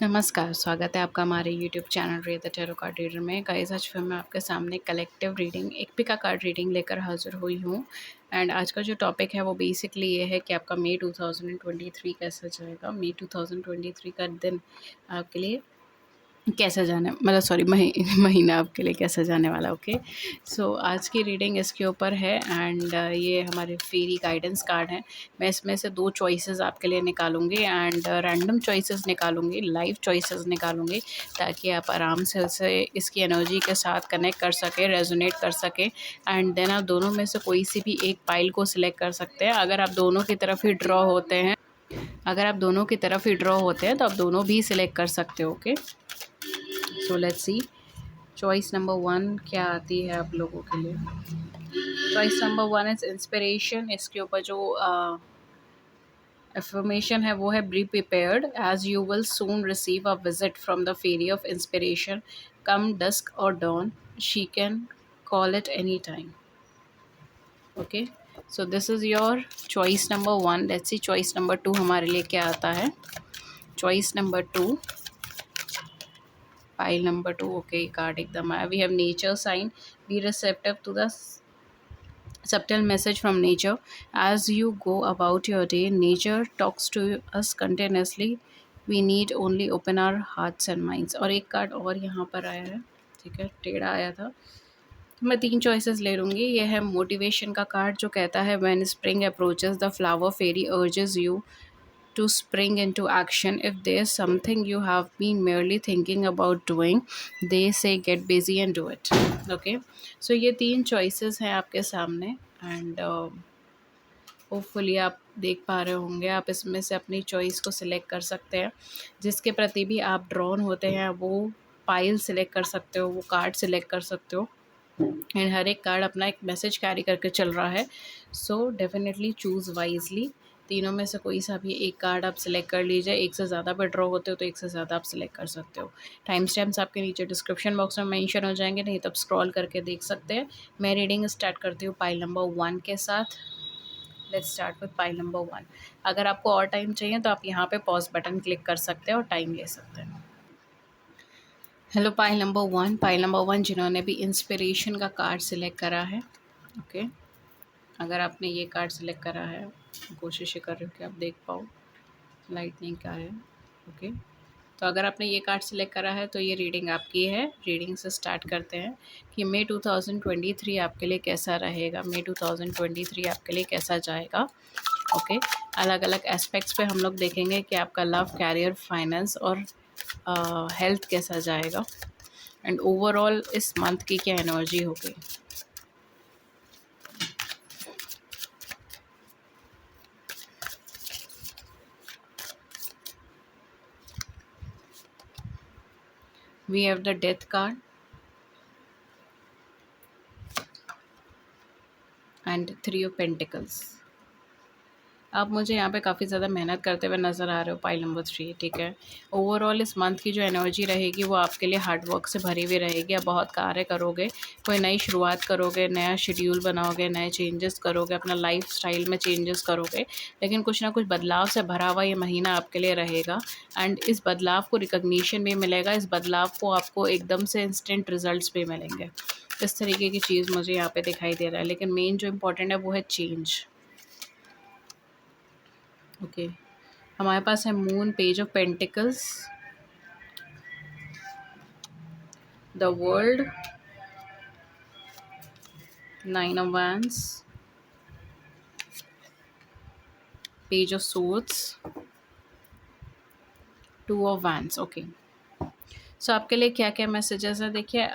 नमस्कार, स्वागत है आपका हमारे YouTube channel read the tarot card reader में। गाइस, आज फिर मैं आपके सामने कलेक्टिव रीडिंग एक पिका कार्ड रीडिंग लेकर हाजिर हुई हूँ। एंड आज का जो टॉपिक है वो बेसिकली ये है कि आपका मई 2023 कैसा जाएगा। मई 2023 का दिन आपके लिए कैसा जाने मतलब सॉरी महीना आपके लिए कैसा जाने वाला। ओके, सो आज की रीडिंग इसके ऊपर है। एंड ये हमारे फेरी गाइडेंस कार्ड हैं। मैं इसमें से दो चॉइसेस आपके लिए निकालूंगी एंड रैंडम चॉइसेस निकालूंगी, लाइव चॉइसेस निकालूंगी, ताकि आप आराम से उसे इसकी एनर्जी के साथ कनेक्ट कर सके, रेजोनेट कर सके। एंड देन आप दोनों में से कोई सी भी एक पाइल को सिलेक्ट कर सकते हैं। अगर आप दोनों की तरफ ही ड्रॉ होते हैं तो आप दोनों भी सिलेक्ट कर सकते हो। Okay, so let's see choice number 1 क्या आती है आप लोगों के लिए। Choice number 1 is inspiration. इसके ऊपर जो affirmation है वो है be prepared as you will soon receive a visit from the fairy of inspiration come dusk or dawn, she can call it any time. Okay, so this is your choice number 1। Let's see choice number 2 हमारे लिए क्या आता है। Choice number 2, pile number 2। okay, card ekdam aaya। We have nature sign, be receptive to the subtle message from nature as you go about your day। nature talks to us continuously, we need only open our hearts and minds। और एक card और यहाँ पर आया है, ठीक है, टेढ़ा आया था। तो मैं 3 चॉइसेस ले लूँगी। ये है मोटिवेशन का कार्ड जो कहता है when spring approaches the flower fairy urges you to spring into action if there's something you have been merely thinking about doing, they say get busy and do it। okay, so ये 3 choices हैं आपके सामने। And hopefully आप देख पा रहे होंगे, आप इसमें से अपनी चॉइस को सिलेक्ट कर सकते हैं। जिसके प्रति भी आप ड्रॉन होते हैं वो पाइल सिलेक्ट कर सकते हो, वो कार्ड सिलेक्ट कर सकते हो। एंड हर एक कार्ड अपना एक मैसेज कैरी करके चल रहा है। So definitely choose wisely. तीनों में से कोई सा भी एक कार्ड आप सिलेक्ट कर लीजिए। एक से ज़्यादा पे ड्रॉ होते हो तो एक से ज़्यादा आप सिलेक्ट कर सकते हो। टाइम स्टैम्प्स आपके नीचे डिस्क्रिप्शन बॉक्स में मेंशन हो जाएंगे, नहीं तब स्क्रॉल करके देख सकते हैं। मैं रीडिंग स्टार्ट करती हूँ पाइल नंबर 1 के साथ। Let's start with pile number 1। अगर आपको और टाइम चाहिए तो आप यहाँ पे पॉज बटन क्लिक कर सकते हैं और टाइम ले सकते हैं। Hello pile number 1। Pile number 1 जिन्होंने भी इंस्पिरेशन का कार्ड सिलेक्ट करा है। ओके, अगर आपने ये कार्ड सिलेक्ट करा है, कोशिश कर रही हूँ कि आप देख पाओ, लाइटनिंग का है। ओके, तो अगर आपने ये कार्ड सिलेक्ट करा है तो ये रीडिंग आपकी है। रीडिंग से स्टार्ट करते हैं कि मई 2023 आपके लिए कैसा रहेगा, मई 2023 आपके लिए कैसा जाएगा। ओके, अलग अलग एस्पेक्ट्स पे हम लोग देखेंगे कि आपका लव, कैरियर, फाइनेंस और हेल्थ कैसा जाएगा। एंड ओवरऑल इस मंथ की क्या एनर्जी होगी। We have the death card and 3 of pentacles. आप मुझे यहाँ पे काफ़ी ज़्यादा मेहनत करते हुए नज़र आ रहे हो पाइल नंबर 3। ठीक है, ओवरऑल इस मंथ की जो एनर्जी रहेगी वो आपके लिए हार्ड वर्क से भरी हुई रहेगी। आप बहुत कार्य करोगे, कोई नई शुरुआत करोगे, नया शेड्यूल बनाओगे, नए चेंजेस करोगे, अपना लाइफ स्टाइल में चेंजेस करोगे। लेकिन कुछ ना कुछ बदलाव से भरा हुआ ये महीना आपके लिए रहेगा। एंड इस बदलाव को रिकग्निशन भी मिलेगा, इस बदलाव को आपको एकदम से इंस्टेंट रिजल्ट्स भी मिलेंगे। इस तरीके की चीज़ मुझे यहाँ पे दिखाई दे रहा है। लेकिन मेन जो इम्पोर्टेंट है वो है चेंज। ओके, हमारे पास है moon, page of pentacles, the world, 9 of wands, page of swords, 2 of wands. Okay, so आपके लिए क्या क्या मैसेजेस है देखिए।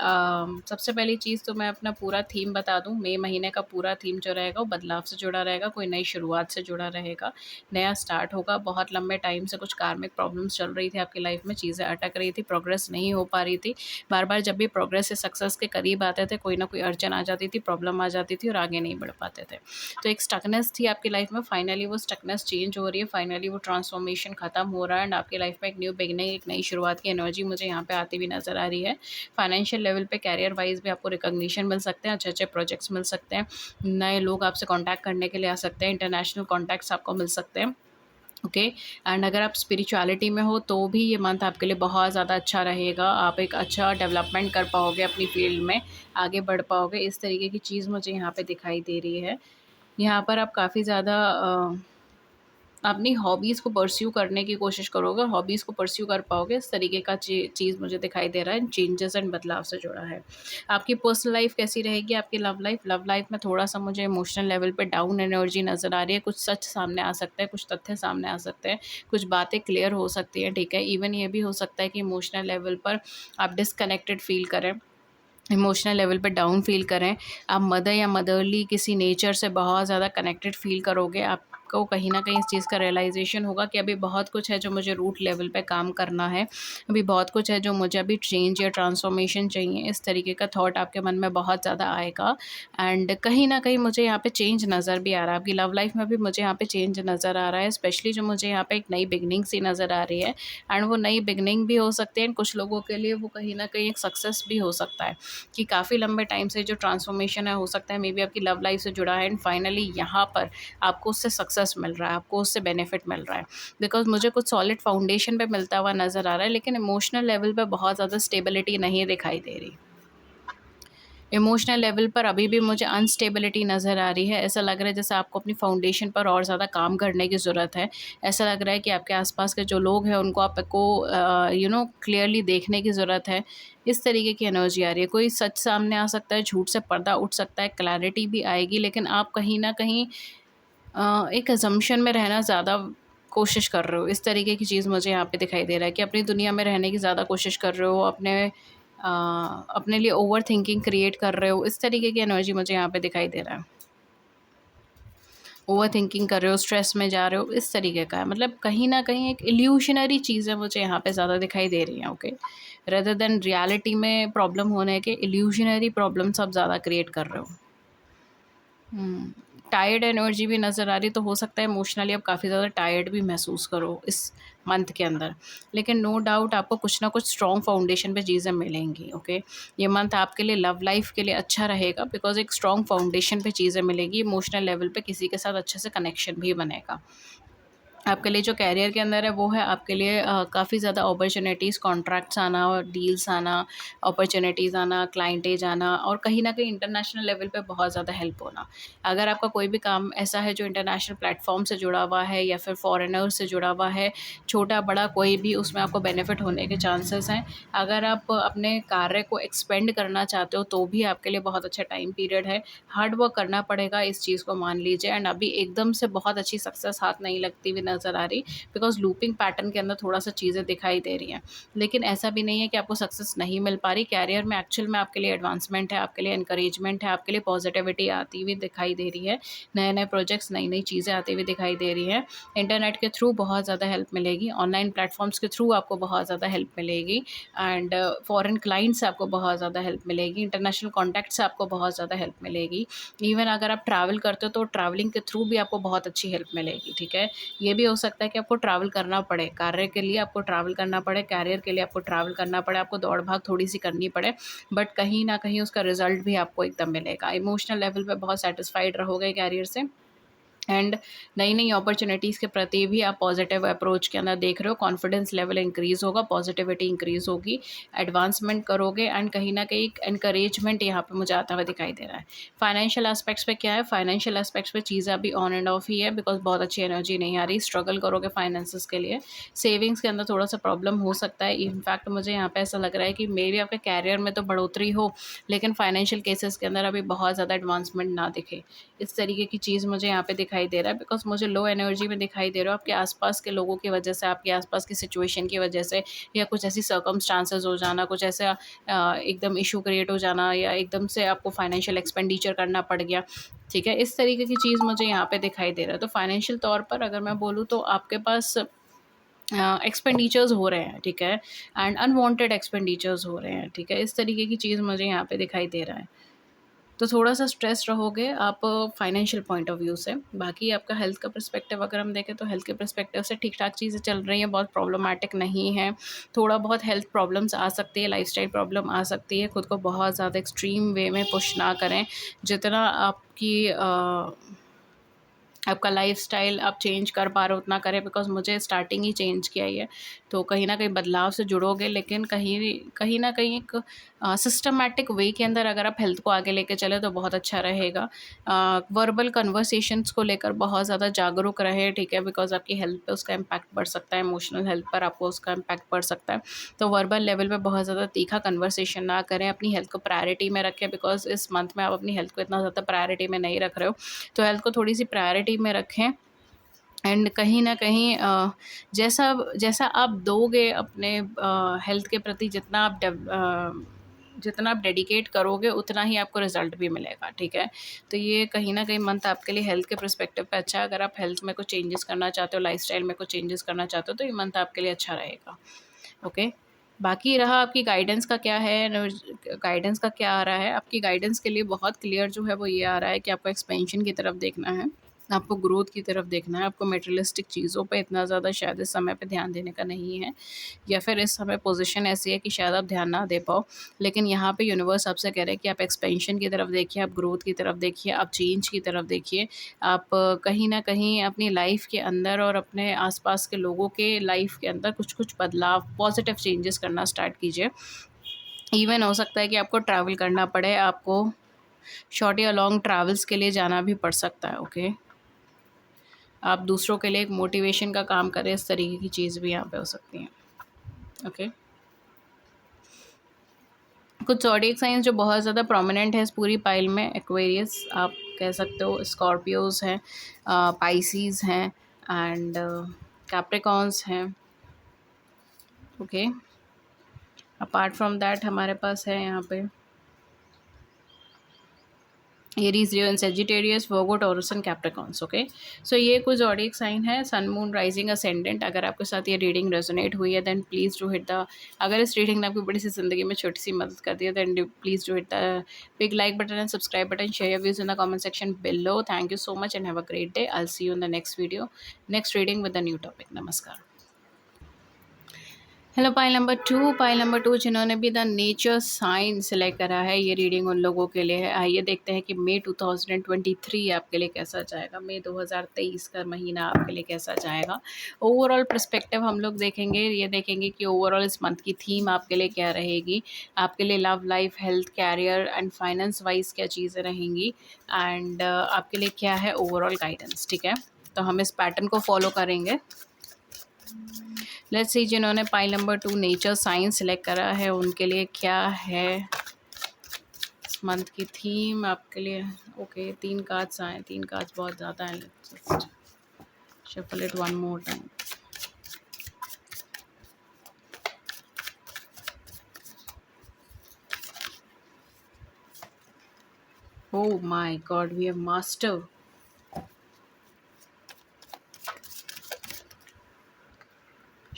सबसे पहली चीज़ तो मैं अपना पूरा थीम बता दूं। मई महीने का पूरा थीम जो रहेगा वो बदलाव से जुड़ा रहेगा, कोई नई शुरुआत से जुड़ा रहेगा, नया स्टार्ट होगा। बहुत लंबे टाइम से कुछ कार्मिक प्रॉब्लम्स चल रही थी आपकी लाइफ में, चीज़ें अटक रही थी, प्रोग्रेस नहीं हो पा रही थी। बार बार जब भी प्रोग्रेस से सक्सेस के करीब आते थे कोई ना कोई अड़चन आ जाती थी, प्रॉब्लम आ जाती थी और आगे नहीं बढ़ पाते थे। तो एक स्टकनेस थी आपकी लाइफ में, फाइनली वो स्टकनेस चेंज हो रही है, फाइनली वो ट्रांसफॉर्मेशन खत्म हो रहा है। एंड आपकी लाइफ में एक न्यू बिगनिंग, एक नई शुरुआत की एनर्जी मुझे यहाँ पे आती हुई नजर आ रही है। फाइनेंशियल लेवल पे, कैरियर वाइज भी आपको रिकॉग्निशन मिल सकते हैं, अच्छे अच्छे प्रोजेक्ट्स मिल सकते हैं, नए लोग आपसे कांटेक्ट करने के लिए आ सकते हैं, इंटरनेशनल कॉन्टैक्ट्स आपको मिल सकते हैं। ओके। एंड अगर आप स्पिरिचुअलिटी में हो तो भी ये मंथ आपके लिए बहुत ज़्यादा अच्छा रहेगा। आप एक अच्छा डेवलपमेंट कर पाओगे अपनी फील्ड में, आगे बढ़ पाओगे। इस तरीके की चीज़ मुझे यहाँ पे दिखाई दे रही है। यहाँ पर आप काफ़ी ज़्यादा अपनी हॉबीज़ को परस्यू करने की कोशिश करोगे, हॉबीज़ को परस्यू कर पाओगे। इस तरीके का चीज़ मुझे दिखाई दे रहा है, चेंजेस एंड बदलाव से जुड़ा है। आपकी पर्सनल लाइफ़ कैसी रहेगी? आपकी लव लाइफ़ में थोड़ा-सा मुझे इमोशनल लेवल पे डाउन एनर्जी नज़र आ रही है। कुछ सच सामने आ सकता है, कुछ तथ्य सामने आ सकते हैं, कुछ बातें क्लियर हो सकती हैं, ठीक है? इवन ये भी हो सकता है कि इमोशनल लेवल पर आप डिस्कनेक्टेड फ़ील करें, इमोशनल लेवल पे डाउन फ़ील करें। आप मदर या मदरली किसी नेचर से बहुत ज़्यादा कनेक्टेड फ़ील करोगे। आपको कहीं न कहीं इस चीज़ का रियलाइज़ेशन होगा कि अभी बहुत कुछ है जो मुझे रूट लेवल पे काम करना है। अभी बहुत कुछ है जो मुझे अभी चेंज या ट्रांसफ़ॉर्मेशन चाहिए। इस तरीके का थॉट आपके मन में बहुत ज़्यादा आएगा। एंड कहीं न कहीं मुझे यहाँ पे चेंज नज़र भी आ रहा है। आपकी लव लाइफ़ में भी मुझे यहाँ पे चेंज नज़र आ रहा है। स्पेशली जो मुझे यहाँ पे एक नई बिगिनिंग सी नज़र आ रही है। एंड वो नई बिगिनिंग भी हो सकती है एंड कुछ लोगों के लिए वो कहीं न कहीं एक सक्सेस भी हो सकता है। कि काफ़ी लंबे टाइम से जो ट्रांसफॉर्मेशन है हो सकता है मे बी आपकी लव लाइफ से जुड़ा है एंड फाइनली यहाँ पर आपको उससे सक्सेस मिल रहा है, आपको उससे बेनिफिट मिल रहा है। बिकॉज़ मुझे कुछ सॉलिड फाउंडेशन पे मिलता हुआ नज़र आ रहा है, लेकिन इमोशनल लेवल पे बहुत ज़्यादा स्टेबिलिटी नहीं दिखाई दे रही। इमोशनल लेवल पर अभी भी मुझे अनस्टेबिलिटी नज़र आ रही है। ऐसा लग रहा है जैसे आपको अपनी फाउंडेशन पर और ज़्यादा काम करने की ज़रूरत है। ऐसा लग रहा है कि आपके आस-पास के जो लोग हैं उनको आपको क्लियरली देखने की ज़रूरत है। इस तरीके की एनर्जी आ रही है। कोई सच सामने आ सकता है, झूठ से पर्दा उठ सकता है, क्लैरिटी भी आएगी, लेकिन आप कहीं न कहीं एक असम्पशन में रहना ज़्यादा कोशिश कर रहे हो। इस तरीके की चीज़ मुझे यहाँ पे दिखाई दे रहा है कि अपनी दुनिया में रहने की ज़्यादा कोशिश कर रहे हो, अपने लिए ओवरथिंकिंग क्रिएट कर रहे हो। इस तरीके की एनर्जी मुझे यहाँ पे दिखाई दे रहा है। ओवरथिंकिंग कर रहे हो, स्ट्रेस में जा रहे हो, इस तरीके का है। मतलब कहीं न कहीं एक इल्यूशनरी चीज़ें मुझे यहाँ पे ज़्यादा दिखाई दे रही हैं, ओके? रेदर देन रियलिटी में प्रॉब्लम होने के इल्यूशनरी प्रॉब्लम्स आप ज़्यादा क्रिएट कर रहे हो। हुँ। टायर्ड एनर्जी भी नज़र आ रही है, तो हो सकता है इमोशनली आप काफ़ी ज़्यादा टायर्ड भी महसूस करो इस मंथ के अंदर। लेकिन नो डाउट आपको कुछ ना कुछ स्ट्रॉन्ग फाउंडेशन पे चीज़ें मिलेंगी, ओके? ये मंथ आपके लिए लव लाइफ़ के लिए अच्छा रहेगा बिकॉज़ एक स्ट्रॉन्ग फाउंडेशन पे चीज़ें मिलेंगी, इमोशनल लेवल पे किसी के साथ अच्छे से कनेक्शन भी बनेगा। आपके लिए जो करियर के अंदर है वो है आपके लिए काफ़ी ज़्यादा अपॉर्च्युनिटीज़, कॉन्ट्रैक्ट्स आना और डील्स आना, अपॉर्च्युनिटीज़ आना, क्लाइंटेज आना और कहीं न कहीं इंटरनेशनल लेवल पे बहुत ज़्यादा हेल्प होना। अगर आपका कोई भी काम ऐसा है जो इंटरनेशनल प्लेटफ़ॉर्म से जुड़ा हुआ है या फिर फॉरेनर्स से जुड़ा हुआ है, छोटा-बड़ा कोई भी उसमें आपको बेनिफिट होने के चांसेस हैं। अगर आप अपने कार्य को एक्सपेंड करना चाहते हो तो भी आपके लिए बहुत अच्छा टाइम पीरियड है। हार्ड वर्क करना पड़ेगा, इस चीज़ को मान लीजिए। एंड अभी एकदम से बहुत अच्छी सक्सेस हाथ नहीं लगती हुई नज़र आ रही बिकॉज़ लूपिंग पैटर्न के अंदर थोड़ा-सा चीज़ें दिखाई दे रही हैं। लेकिन ऐसा भी नहीं है कि आपको सक्सेस नहीं मिल पा रही, करियर में एक्चुअल में आपके लिए एडवांसमेंट है, आपके लिए एनकरेजमेंट है, आपके लिए पॉजिटिविटी आती हुई दिखाई दे रही है। नए-नए प्रोजेक्ट्स, नई-नई चीज़ें आती हुई दिखाई दे रही हैं। इंटरनेट के थ्रू बहुत ज़्यादा हेल्प मिलेगी, ऑनलाइन प्लेटफ़ॉर्म्स के थ्रू आपको बहुत ज़्यादा हेल्प मिलेगी एंड फॉरेन क्लाइंट्स से आपको बहुत ज़्यादा हेल्प मिलेगी, इंटरनेशनल कॉन्टैक्ट से आपको बहुत ज़्यादा हेल्प मिलेगी। इवन अगर आप ट्रैवल करते हो तो ट्रैवलिंग के थ्रू भी आपको बहुत अच्छी हेल्प मिलेगी, ठीक है? ये भी हो सकता है कि आपको ट्रैवल करना पड़े, कार्य के लिए आपको ट्रैवल करना पड़े, करियर के लिए आपको ट्रैवल करना पड़े, आपको दौड़-भाग थोड़ी-सी करनी पड़े, बट कहीं न कहीं उसका रिज़ल्ट भी आपको एकदम मिलेगा। इमोशनल लेवल पे बहुत सैटिस्फाइड रहोगे करियर से एंड नई-नई अपॉर्च्युनिटीज़ के प्रति भी आप पॉजिटिव अप्रोच के अंदर देख रहे हो, कॉन्फिडेंस लेवल इंक्रीज़ होगा, पॉजिटिविटी इंक्रीज़ होगी, एडवांसमेंट करोगे एंड कहीं न कहीं एक एनकरेजमेंट यहाँ पे मुझे आता हुआ दिखाई दे रहा है। फाइनेंशियल एस्पेक्ट्स पे क्या है, फाइनेंशियल एस्पेक्ट्स पे चीज़ें अभी ऑन एंड ऑफ ही है बिकॉज़ बहुत अच्छी एनर्जी नहीं आ रही, स्ट्रगल करोगे फाइनेंसेस के लिए। सेविंग्स के अंदर थोड़ा-सा प्रॉब्लम हो सकता है, इनफैक्ट मुझे यहाँ पे ऐसा लग रहा है कि मेबी आपके करियर में तो बढ़ोतरी हो, लेकिन फाइनेंशियल केसेस के अंदर अभी बहुत ज़्यादा एडवांसमेंट ना दिखे। इस तरीके की चीज़ मुझे यहाँ पे दिखाई दे रहा है बिकॉज़ मुझे लो एनर्जी में दिखाई दे रहा हो आपके आसपास के लोगों की वजह से, आपके आसपास की सिचुएशन की वजह से या कुछ ऐसी सर्कमस्टांसेस हो जाना, कुछ ऐसा एकदम इश्यू क्रिएट हो जाना या एकदम से आपको फाइनेंशियल एक्सपेंडिचर करना पड़ गया, ठीक है? इस तरीके की चीज़ मुझे यहाँ पे दिखाई दे रहा है। तो फाइनेंशियल तौर पर अगर मैं बोलूँ तो आपके पास एक्सपेंडिचर्स हो रहे हैं, ठीक है? एंड अनवांटेड एक्सपेंडिचर्स हो रहे हैं, ठीक है? इस तरीके की चीज़ मुझे यहाँ पे दिखाई दे रहा है। तो थोड़ा-सा स्ट्रेस रहोगे आप फाइनेंशियल पॉइंट ऑफ व्यू से। बाकी आपका हेल्थ का पर्सपेक्टिव अगर हम देखें तो हेल्थ के पर्सपेक्टिव से ठीक-ठाक चीज़ें चल रही हैं, बहुत प्रॉब्लमैटिक नहीं है। थोड़ा बहुत हेल्थ प्रॉब्लम्स आ सकती है, लाइफ़स्टाइल प्रॉब्लम आ सकती है, खुद को बहुत ज़्यादा एक्सट्रीम वे में पुश ना करें। जितना आपकी आपका लाइफ़स्टाइल आप चेंज कर पा रहे हो उतना करें, बिकॉज़ मुझे स्टार्टिंग ही चेंज किया ही है। तो कहीं न कहीं बदलाव से जुड़ोगे, लेकिन कहीं कहीं न कहीं एक सिस्टमैटिक वे के अंदर अगर आप हेल्थ को आगे लेके चले तो बहुत अच्छा रहेगा। वर्बल कन्वर्सेशंस को लेकर बहुत ज़्यादा जागरूक रहें, ठीक है? बिकॉज़ आपकी हेल्थ पे उसका इम्पैक्ट पड़ सकता है, इमोशनल हेल्थ पर आपको उसका इम्पैक्ट पड़ सकता है। तो वर्बल लेवल पे बहुत ज़्यादा तीखा कन्वर्सेशन ना करें, अपनी हेल्थ को प्रायोरिटी में रखें, बिकॉज़ इस मंथ में आप अपनी हेल्थ को इतना ज़्यादा प्रायोरिटी में नहीं रख रहे हो। तो हेल्थ को थोड़ी-सी प्रायोरिटी में रखें, एंड कहीं न कहीं जैसा जैसा आप दोगे अपने हेल्थ के प्रति, जितना आप डेडिकेट करोगे उतना ही आपको रिज़ल्ट भी मिलेगा, ठीक है? तो ये कहीं न कहीं मंथ आपके लिए हेल्थ के पर्सपेक्टिव पे अच्छा है। अगर आप हेल्थ में कुछ चेंजेस करना चाहते हो, लाइफ़स्टाइल में कुछ चेंजेस करना चाहते हो, तो ये मंथ आपके लिए अच्छा रहेगा, ओके? बाकी रहा आपकी गाइडेंस का क्या है, गाइडेंस का क्या आ रहा है, आपकी गाइडेंस के लिए बहुत क्लियर जो है वो ये आ रहा है कि आपको एक्सपेंशन की तरफ देखना है, आपको ग्रोथ की तरफ देखना है, आपको मटेरियलिस्टिक चीज़ों पे इतना ज़्यादा शायद इस समय पे ध्यान देने का नहीं है, या फिर इस समय पोजीशन ऐसी है कि शायद आप ध्यान ना दे पाओ। लेकिन यहाँ पे यूनिवर्स आपसे कह रहा है कि आप एक्सपेंशन की तरफ देखिए, आप ग्रोथ की तरफ देखिए, आप चेंज की तरफ देखिए। आप कहीं न कहीं अपनी लाइफ़ के अंदर और अपने आस-पास के लोगों के लाइफ़ के अंदर कुछ-कुछ बदलाव, पॉज़िटिव चेंजेस करना स्टार्ट कीजिए। इवन हो सकता है कि आपको ट्रैवल करना पड़े, आपको शॉर्ट या लॉन्ग ट्रैवल्स के लिए जाना भी पड़ सकता है, ओके? आप दूसरों के लिए एक मोटिवेशन का काम करें, इस तरीके की चीज़ भी यहाँ पे हो सकती हैं, ओके? कुछ ज़ोडिएक साइंस जो बहुत ज़्यादा प्रोमिनेंट है इस पूरी पाइल में, एक्वेरियस आप कह सकते हो, स्कॉर्पियोज़ हैं, पाइसीज़ हैं, एंड कैप्रिकॉर्न्स हैं, ओके? अपार्ट फ्रॉम दैट हमारे पास है यहाँ पे Aries, Leo and Sagittarius, Virgo, Taurus and Capricorns, okay? So ये कुछ ज़ोडिएक साइन है, सन, मून, राइजिंग, असेंडेंट। अगर आपके साथ ये रीडिंग रेजोनेट हुई है then please do hit the, अगर इस रीडिंग ने आपकी बड़ी सी ज़िंदगी में छोटी सी मदद कर दी है then please do hit the big like button and subscribe button, share your views in the comment section below. Thank you so much and have a great day. I will see you in the next video, next reading with a new topic. नमस्कार। Hello pile number two जिन्होंने भी the nature sign select करा है, ये reading उन लोगों के लिए है। आइए देखते हैं कि मई 2023 आपके लिए कैसा जाएगा, मई 2023 का महीना आपके लिए कैसा जाएगा। ओवरऑल पर्सपेक्टिव हम लोग देखेंगे, ये देखेंगे कि ओवरऑल इस मंथ की थीम आपके लिए क्या रहेगी, आपके लिए love life, health, career and finance wise क्या चीज़ें रहेंगी, एंड आपके लिए क्या है ओवरऑल गाइडेंस, ठीक है? तो हम इस पैटर्न को फॉलो करेंगे। लेट्स सी जिन्होंने pile number to nature science select करा है उनके लिए क्या है इस मंथ की थीम आपके लिए। ओके, 3 कार्ड्स आए, 3 कार्ड्स बहुत ज़्यादा हैं, just shuffle it one more time. Oh my god, we have master,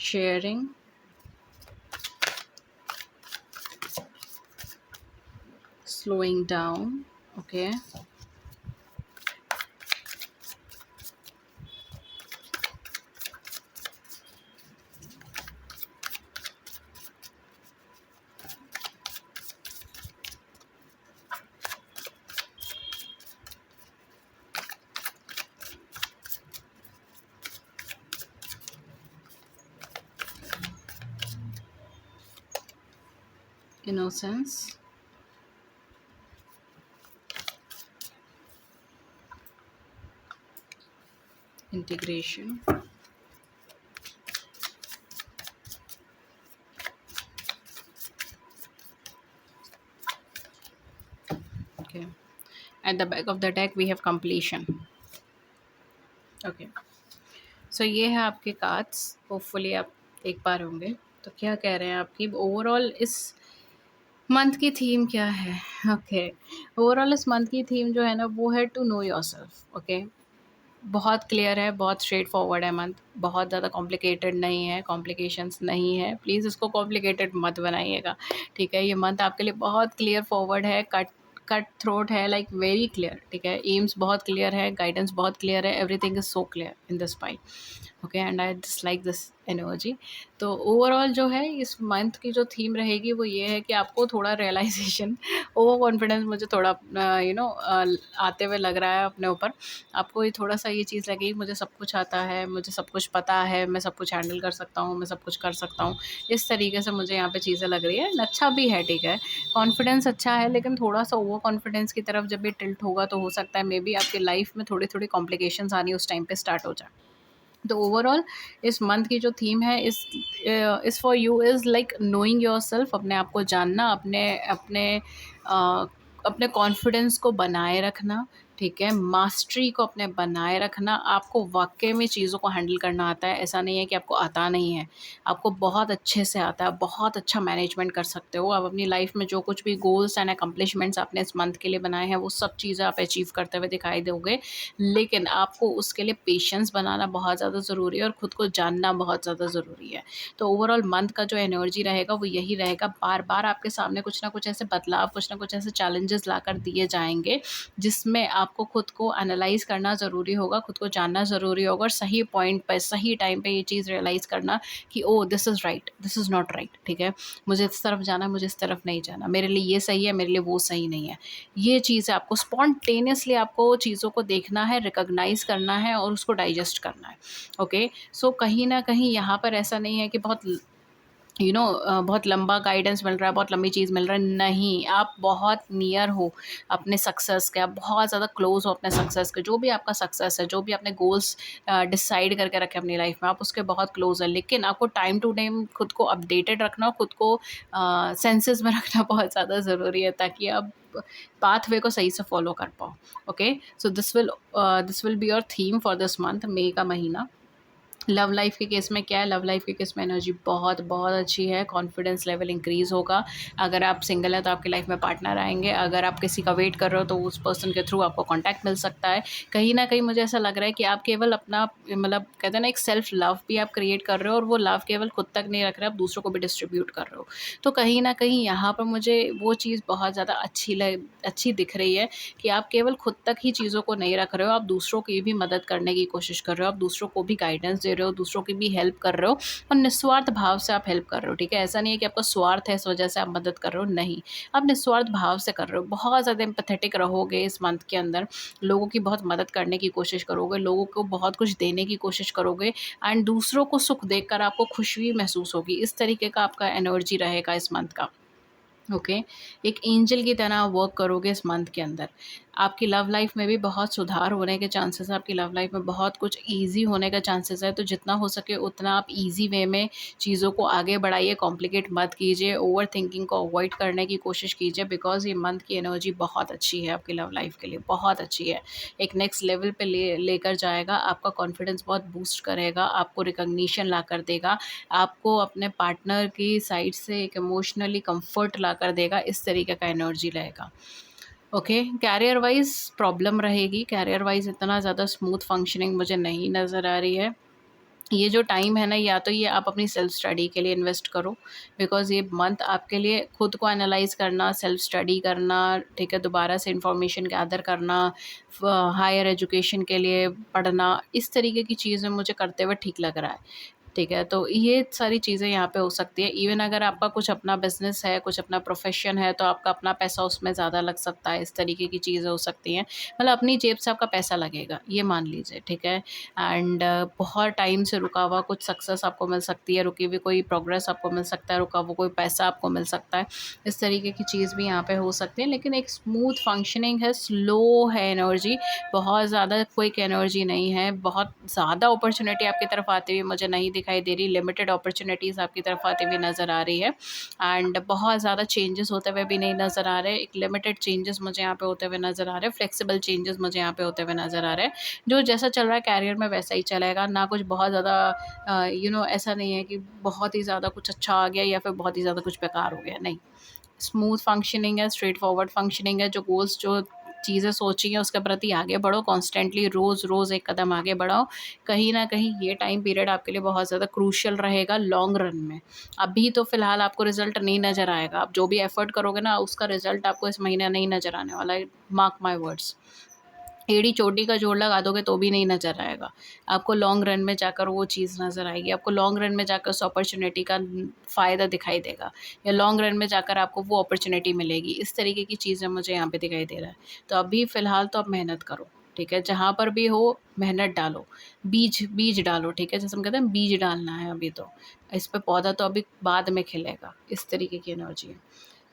sharing, slowing down, okay, innocence, integration, okay, at the back of the deck we have completion, okay। सो ये है आपके cards, hopefully आप देख पा रहे होंगे। तो क्या कह रहे हैं आपकी ओवरऑल इस मंथ की थीम क्या है, ओके? ओवरऑल इस मंथ की थीम जो है ना वो है टू नो योरसेल्फ, ओके? बहुत क्लियर है, बहुत स्ट्रेट फॉरवर्ड है मंथ, बहुत ज़्यादा कॉम्प्लिकेटेड नहीं है, कॉम्प्लिकेशंस नहीं है, प्लीज़ इसको कॉम्प्लिकेटेड मत बनाइएगा, ठीक है? ये मंथ आपके लिए बहुत क्लियर फॉरवर्ड है, कट कट थ्रोट है, लाइक वेरी क्लियर, ठीक है? एम्स बहुत क्लियर है, गाइडेंस बहुत क्लियर है, everything is so clear in this file. Okay, and I dislike this energy. तो ओवरऑल जो है इस मंथ की जो थीम रहेगी वो ये है कि आपको थोड़ा रियलाइजेशन ओवर कॉन्फिडेंस मुझे थोड़ा आते हुए लग रहा है अपने ऊपर। आपको ये थोड़ा सा ये चीज़ लगेगी मुझे सब कुछ आता है, मुझे सब कुछ पता है, मैं सब कुछ हैंडल कर सकता हूँ, मैं सब कुछ कर सकता हूँ। इस तरीके से मुझे यहाँ पे चीज़ें लग रही है। अच्छा भी है, ठीक है, कॉन्फिडेंस अच्छा है, लेकिन थोड़ा सा ओवर कॉन्फिडेंस की तरफ जब ये टिल्ट होगा तो हो सकता है मे बी आपकी लाइफ में थोड़ी थोड़ी कॉम्प्लिकेशंस आनी उस टाइम पे स्टार्ट हो जाए। तो ओवरऑल इस मंथ की जो थीम है इस for you is like knowing yourself, अपने आप को जानना, अ, अपने कॉन्फिडेंस को बनाए रखना, ठीक है, मास्टरी को अपने बनाए रखना। आपको वाक़ई में चीज़ों को हैंडल करना आता है, ऐसा नहीं है कि आपको आता नहीं है, आपको बहुत अच्छे से आता है, बहुत अच्छा मैनेजमेंट कर सकते हो। आप अपनी लाइफ में जो कुछ भी गोल्स एंड अकम्प्लिशमेंट्स आपने इस मंथ के लिए बनाए हैं, वो सब चीज़ें आप अचीव करते हुए दिखाई दोगे। लेकिन आपको उसके लिए पेशेंस बनाना बहुत ज़्यादा ज़रूरी है और ख़ुद को जानना बहुत ज़्यादा ज़रूरी है। तो ओवरऑल मंथ का जो एनर्जी रहेगा वो यही रहेगा, बार-बार आपके सामने कुछ ना कुछ ऐसे बदलाव, कुछ ना कुछ ऐसे चैलेंजेस लाकर दिए जाएँगे, जिसमें आपको खुद को एनालाइज़ करना ज़रूरी होगा, खुद को जानना ज़रूरी होगा और सही पॉइंट पे, सही टाइम पे ये चीज़ रियलाइज़ करना कि oh! This is right, this is not right, ठीक है? मुझे इस तरफ जाना है, मुझे इस तरफ नहीं जाना। मेरे लिए ये सही है, मेरे लिए वो सही नहीं है। ये चीज़ है, आपको स्पॉन्टेनियसली आपको चीज़ों को देखना है, रिकॉग्नाइज़ करना है और उसको डाइजेस्ट करना है। ओके? सो कहीं न कहीं यहाँ पर ऐसा नहीं है कि बहुत लंबा गाइडेंस मिल रहा है, बहुत लंबी चीज़ मिल रहा है, नहीं, आप बहुत नियर हो अपने सक्सेस के, आप बहुत ज़्यादा क्लोज़ हो अपने सक्सेस के। जो भी आपका सक्सेस है, जो भी आपने गोल्स डिसाइड करके रखे अपनी लाइफ में, आप उसके बहुत क्लोज़ हैं। लेकिन आपको टाइम टू टाइम खुद को अपडेटेड रखना और खुद को सेंसेस में रखना बहुत ज़्यादा ज़रूरी है, ताकि आप पाथवे को सही से फ़ॉलो कर पाओ। Okay? So this will be your theme for this month, मई का महीना। लव लाइफ के केस में क्या है, लव लाइफ के केस में एनर्जी बहुत बहुत अच्छी है, कॉन्फिडेंस लेवल इंक्रीज़ होगा। अगर आप सिंगल हैं तो आपकी लाइफ में पार्टनर आएँगे, अगर आप किसी का वेट कर रहे हो तो उस पर्सन के थ्रू आपको कॉन्टैक्ट मिल सकता है। कहीं न कहीं मुझे ऐसा लग रहा है कि आप केवल अपना मतलब कहते हैं ना, एक सेल्फ लव भी आप क्रिएट कर रहे हो और वो लव केवल खुद तक नहीं रख रहे, आप दूसरों को भी डिस्ट्रीब्यूट कर रहे हो। तो कहीं न कहीं यहाँ पर मुझे वो चीज़ बहुत ज़्यादा अच्छी दिख रही है कि आप केवल खुद तक ही चीज़ों को नहीं रख रहे हो, आप दूसरों की भी मदद करने की कोशिश कर रहे हो, आप दूसरों को भी गाइडेंस दे रहे हो, दूसरों की भी हेल्प कर रहे हो और निस्वार्थ भाव से आप हेल्प कर रहे हो, ठीक है? ऐसा नहीं है कि आपका स्वार्थ है इस वजह से आप मदद कर रहे हो, नहीं। आप निस्वार्थ भाव से कर रहे हो, बहुत ज़्यादा एम्पैथेटिक रहोगे इस मंथ के अंदर, लोगों की बहुत मदद करने की कोशिश करोगे, लोगों को बहुत कुछ देने की कोशिश करोगे एंड दूसरों को सुख देखकर आपको खुशी महसूस होगी। इस तरीके का आपका एनर्जी रहेगा इस मंथ का। ओके, एक एंजल की तरह वर्क करोगे इस मंथ के अंदर। आपकी लव लाइफ में भी बहुत सुधार होने के चांसेस है, आपकी लव लाइफ में बहुत कुछ ईज़ी होने का चांसेस है, तो जितना हो सके उतना आप ईज़ी वे में चीज़ों को आगे बढ़ाइए, कॉम्प्लिकेट मत कीजिए, ओवरथिंकिंग को अवॉइड करने की कोशिश कीजिए, बिकॉज़ ये मंथ की एनर्जी बहुत अच्छी है आपकी लव लाइफ के लिए, बहुत अच्छी है। एक नेक्स्ट लेवल पे लेकर जाएगा, आपका कॉन्फिडेंस बहुत बूस्ट करेगा, आपको रिकॉग्निशन लाकर देगा, आपको अपने पार्टनर की साइड से एक इमोशनली कंफर्ट लाकर देगा, इस तरीके का एनर्जी रहेगा। ओके, कैरियर वाइज़ प्रॉब्लम रहेगी, कैरियर वाइज़ इतना ज़्यादा स्मूथ फंक्शनिंग मुझे नहीं नज़र आ रही है। ये जो टाइम है ना, या तो ये आप अपनी सेल्फ स्टडी के लिए इन्वेस्ट करो, बिकॉज़ ये मंथ आपके लिए खुद को एनालाइज़ करना, सेल्फ स्टडी करना, ठीक है, दोबारा से इन्फॉर्मेशन गैदर करना, हायर एजुकेशन के लिए पढ़ना, इस तरीके की चीज़ें मुझे करते हुए ठीक लग रहा है। ठीक है, तो ये सारी चीज़ें यहाँ पे हो सकती है। इवन अगर आपका कुछ अपना बिज़नेस है, कुछ अपना प्रोफ़ेशन है, तो आपका अपना पैसा उसमें ज़्यादा लग सकता है, इस तरीके की चीज़ें हो सकती हैं। मतलब अपनी जेब से आपका पैसा लगेगा, ये मान लीजिए, ठीक है? एंड बहुत टाइम से रुका हुआ कुछ सक्सेस आपको मिल सकती है, रुकी हुई कोई प्रोग्रेस आपको मिल सकता है, रुका हुआ कोई पैसा आपको मिल सकता है। इस तरीके की चीज़ भी यहाँ पे हो सकती है, लेकिन एक स्मूथ फंक्शनिंग है, स्लो है एनर्जी, बहुत ज़्यादा क्विक एनर्जी नहीं है, बहुत ज़्यादा अपॉर्च्युनिटी आपकी तरफ आती हुई मुझे नहीं दिखाई दे रही, लिमिटेड अपॉर्च्युनिटीज़ आपकी तरफ आती हुई नज़र आ रही है एंड बहुत ज़्यादा चेंजेस होते हुए भी नहीं नज़र आ रहे, एक लिमिटेड चेंजेस मुझे यहाँ पे होते हुए नज़र आ रहे हैं, फ्लेक्सिबल चेंजेस मुझे यहाँ पे होते हुए नज़र आ रहे हैं। जो जैसा चल रहा है कैरियर में वैसा ही चलेगा, ना कुछ बहुत ज़्यादा ऐसा नहीं है कि बहुत ही ज़्यादा कुछ अच्छा आ गया या फिर बहुत ही ज़्यादा कुछ बेकार हो गया, नहीं। स्मूथ फंक्शनिंग है, स्ट्रेट फॉरवर्ड फंक्शनिंग है, जो चीज़ें सोची हैं उसके प्रति आगे बढ़ो, कॉन्स्टेंटली रोज़-रोज़ एक कदम आगे बढ़ाओ। कहीं न कहीं ये टाइम पीरियड आपके लिए बहुत ज़्यादा क्रूशियल रहेगा लॉन्ग रन में। अभी तो फ़िलहाल आपको रिज़ल्ट नहीं नज़र आएगा, आप जो भी एफ़र्ट करोगे ना उसका रिज़ल्ट आपको इस महीने नहीं नज़र आने वाला है, मार्क माय वर्ड्स। एड़ी चोटी का जोड़ लगा दोगे तो भी नहीं नज़र आएगा। आपको लॉन्ग रन में जाकर वो चीज़ नज़र आएगी, आपको लॉन्ग रन में जाकर उस अपॉर्च्युनिटी का फ़ायदा दिखाई देगा, या लॉन्ग रन में जाकर आपको वो अपॉर्च्युनिटी मिलेगी। इस तरीके की चीज़ें मुझे यहाँ पे दिखाई दे रहा है। तो अभी फ़िलहाल तो आप मेहनत करो, ठीक है? जहाँ पर भी हो मेहनत डालो, बीज बीज डालो, ठीक है? जैसे हम कहते हैं बीज डालना है अभी तो, इस पे पौधा तो अभी बाद में खिलेगा, इस तरीके की एनर्जी है।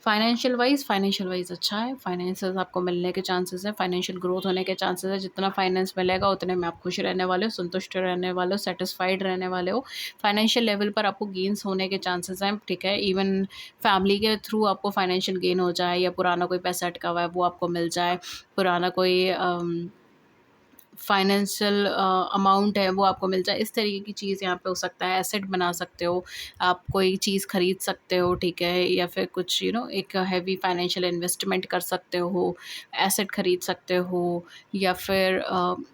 फाइनेंशियल वाइज़ अच्छा है, फाइनेंसेस आपको मिलने के चांसेस हैं, फाइनेंशियल ग्रोथ होने के चांसेस हैं, जितना फाइनेंस मिलेगा उतने में आप खुश रहने वाले हो, संतुष्ट रहने वाले हो, सैटिस्फाइड रहने वाले हो। फाइनेंशियल लेवल पर आपको गेन्स होने के चांसेस हैं, ठीक है? इवन फैमिली के थ्रू आपको फाइनेंशियल गेन हो जाए, या पुराना कोई पैसा अटका हुआ है वो आपको मिल जाए, पुराना कोई फाइनेंशियल अमाउंट है वो आपको मिल जाए, इस तरीके की चीज़ यहाँ पे हो सकता है। एसेट बना सकते हो, आप कोई चीज़ खरीद सकते हो, ठीक है? या फिर कुछ एक हैवी फाइनेंशियल इन्वेस्टमेंट कर सकते हो, एसेट खरीद सकते हो, या फिर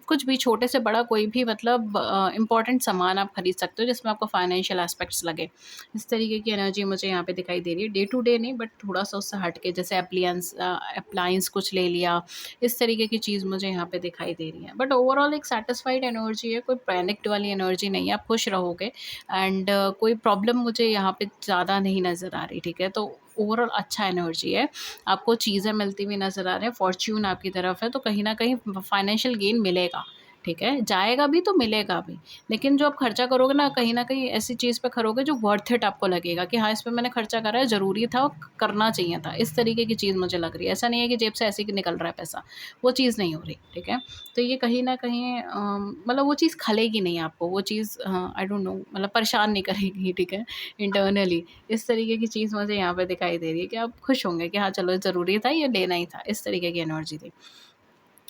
कुछ भी छोटे से बड़ा कोई भी मतलब इम्पोर्टेंट सामान आप खरीद सकते हो जिसमें आपको फाइनेंशियल एस्पेक्ट्स लगे। इस तरीके की एनर्जी मुझे यहाँ पे दिखाई दे रही है। डे टू डे नहीं, बट थोड़ा सा उससे हट के, जैसे अप्लायंस कुछ ले लिया, इस तरीके की चीज़ मुझे यहाँ पे दिखाई दे रही है। बट ओवरऑल एक सैटिस्फाइड एनर्जी है, कोई पैनिक्ड वाली एनर्जी नहीं है, आप खुश रहोगे। एंड कोई प्रॉब्लम मुझे यहाँ पे ज़्यादा नहीं नज़र आ रही, ठीक है? तो ओवरऑल अच्छा एनर्जी है, आपको चीज़ें मिलती हुई नज़र आ रही हैं, फॉर्च्यून आपकी तरफ है, तो कहीं न कहीं फाइनेंशियल गेन मिलेगा, ठीक है? जाएगा भी तो मिलेगा भी। लेकिन जो आप खर्चा करोगे ना, कहीं न कहीं ऐसी चीज़ पे करोगे जो वर्थ इट आपको लगेगा कि हाँ, इस पे मैंने खर्चा करा है, ज़रूरी था और करना चाहिए था। इस तरीके की चीज़ मुझे लग रही है। ऐसा नहीं है कि जेब से ऐसे ही निकल रहा है पैसा, वो चीज़ नहीं हो रही, ठीक है? तो ये कहीं न कहीं मतलब वो चीज़ खलेगी नहीं आपको, वो चीज़ आई डोंट नो, मतलब परेशान नहीं करेगी, ठीक है? इंटरनली इस तरीके की चीज़ मुझे यहाँ पे दिखाई दे रही है कि आप खुश होंगे कि हाँ, चलो ज़रूरी था, ये लेना ही था। इस तरीके की एनर्जी थी।